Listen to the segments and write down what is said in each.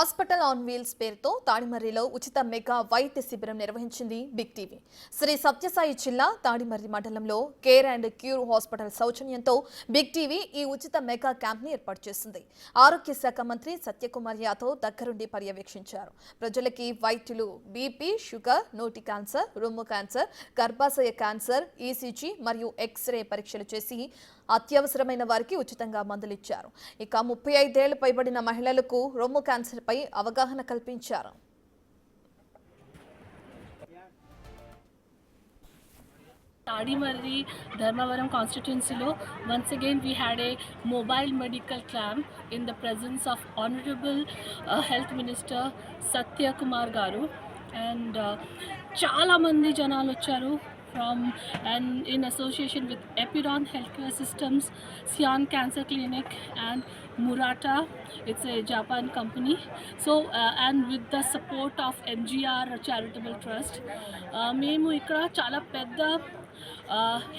Hospital on wheels పేరుతో తాడిమర్రిలో ఉచిత mega వైద్య శిబిరం నిర్వహించింది బిగ్ టీవీ. శ్రీ సత్యసాయి జిల్లా తాడిమర్రి మండలంలో కేర్ అండ్ క్యూర్ హాస్పిటల్ సౌజన్యంతో బిగ్ టీవీ ఈ ఉచిత మెగా క్యాంప్ ని ఏర్పాటు చేసింది. ఆరోగ్య శాఖ మంత్రి సత్యకుమార్ యాదవ్ దగ్గరుండి పర్యవేక్షించారు. ప్రజలకి వైద్యులు బీపీ, షుగర్, నోటి క్యాన్సర్, రొమ్ము క్యాన్సర్, గర్భాశయ క్యాన్సర్, ఈసీజీ మరియు ఎక్స్రే పరీక్షలు చేసి అత్యవసరమైన వారికి ఉచితంగా మందులిచ్చారు. ఇక 35 ఏళ్లు పైబడిన మహిళలకు రొమ్ము క్యాన్సర్ పై అవగాహన కల్పించారు. Tadimarri Dharmavaram constituency lo once again we had a mobile medical camp in the presence of Honorable Health Minister Satya Kumar garu and chaala mandi janalu vacharu from and in association with Epiron Healthcare Systems, Sian Cancer Clinic and Murata. It's a Japan company. So and with the support of MGR Charitable Trust, మేము ఇక్కడ చాలా పెద్ద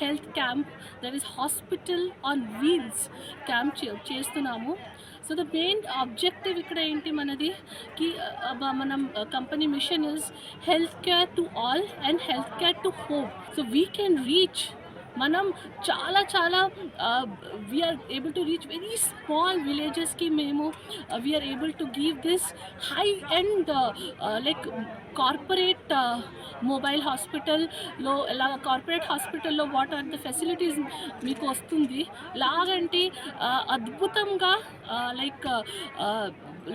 health camp, that is hospital on wheels camp చేస్తున్నాము. So the main objective ఇక్కడ ఏంటి మనది కి మనం company mission is health care to all and health care to home. So we can reach మనం చాలా we are able to reach very small విలేజెస్కి మేము we are able to give this high and like corporate mobile హాస్పిటల్లో ఎలా corporate హాస్పిటల్లో what are the facilities మీకు వస్తుంది లాగంటే అద్భుతంగా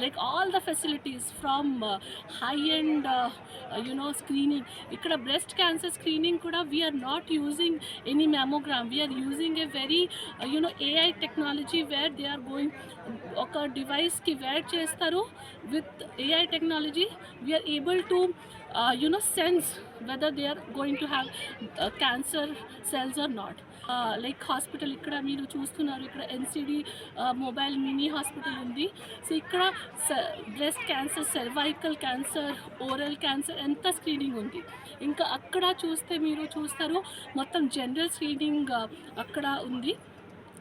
like all the facilities from high-end screening. Ikkada breast cancer screening kuda we are not using any mammogram. We are using a very AI technology where they are going oka device ki where chestaru with AI technology we are able to sense whether they are going to have cancer cells or not. Like hospital ఇక్కడ మీరు చూస్తున్నారు, ఇక్కడ NCD mobile mini hospital ఉంది. So ఇక్కడ breast cancer, cervical cancer, oral cancer ఎంత screening ఉంది. ఇంకా అక్కడ చూస్తే మీరు చూస్తారు మొత్తం జనరల్ స్క్రీనింగ్ అక్కడ ఉంది.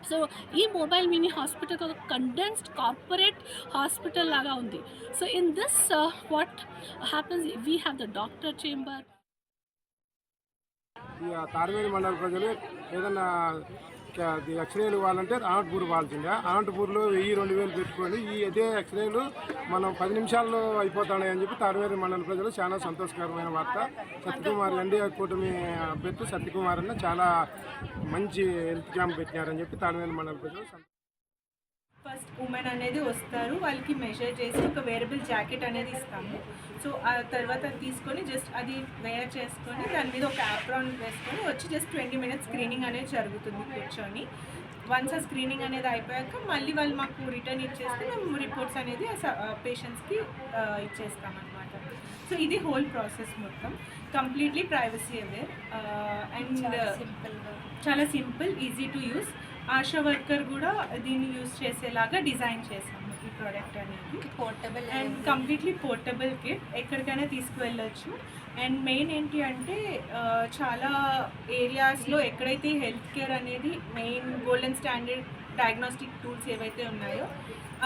సో ఈ మొబైల్ మినీ హాస్పిటల్ ఒక కండెన్స్డ్ కార్పొరేట్ హాస్పిటల్ లాగా ఉంది. So in this what happens, we have the doctor chamber. ఈ తాడిమర్రి మండల ప్రజలు ఏదన్నా ఎక్స్రేలు ఇవ్వాలంటే అనంతపూర్ ఇవ్వాల్సిందే. అనంతపూర్లో 1000-2000 పెట్టుకొని అదే ఎక్స్రేలు మనం 10 నిమిషాల్లో అయిపోతాయి అని చెప్పి తాడిమర్రి మండల ప్రజలు చాలా సంతోషకరమైన వార్త. సత్యకుమార్ ఎన్డీఏ కూటమి అభ్యర్థి సత్యకుమార్ అన్న చాలా మంచి హెల్త్ క్యాంప్ పెట్టినారని చెప్పి తాడిమర్రి మండల ప్రజలు. ఫస్ట్ ఉమెన్ అనేది వస్తారు, వాళ్ళకి మెజర్ చేసి ఒక వేరబుల్ జాకెట్ అనేది ఇస్తాము. సో ఆ తర్వాత తీసుకొని జస్ట్ అది వేర్ చేసుకొని దాని మీద ఒక యాప్రాన్ వేసుకొని వచ్చి జస్ట్ 20 మినిట్స్ స్క్రీనింగ్ అనేది జరుగుతుంది కూర్చొని. వన్స్ ఆ స్క్రీనింగ్ అనేది అయిపోయాక మళ్ళీ వాళ్ళు మాకు రిటర్న్ ఇచ్చేస్తే మేము రిపోర్ట్స్ అనేది పేషెంట్స్కి ఇచ్చేస్తామన్నమాట. సో ఇది హోల్ ప్రాసెస్ మొత్తం కంప్లీట్లీ ప్రైవసీ అవేర్ అండ్ చాలా simple, easy to use. ASHA worker కూడా దీన్ని యూజ్ చేసేలాగా డిజైన్ చేసాము ఈ ప్రోడక్ట్ అనేది. Portable and completely portable kit, ఎక్కడికైనా తీసుకువెళ్ళొచ్చు. అండ్ మెయిన్ ఏంటి అంటే చాలా ఏరియాస్లో ఎక్కడైతే హెల్త్ కేర్ అనేది main golden standard diagnostic tools ఏవైతే ఉన్నాయో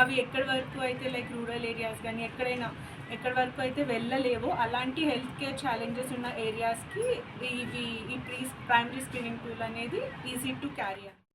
అవి ఎక్కడి వరకు అయితే లైక్ రూరల్ ఏరియాస్ కానీ ఎక్కడి వరకు అయితే వెళ్ళలేవో అలాంటి హెల్త్ కేర్ ఛాలెంజెస్ ఉన్న ఏరియాస్కి ఈ ప్రైమరీ స్క్రీనింగ్ టూల్ అనేది ఈజీ టు క్యారీ.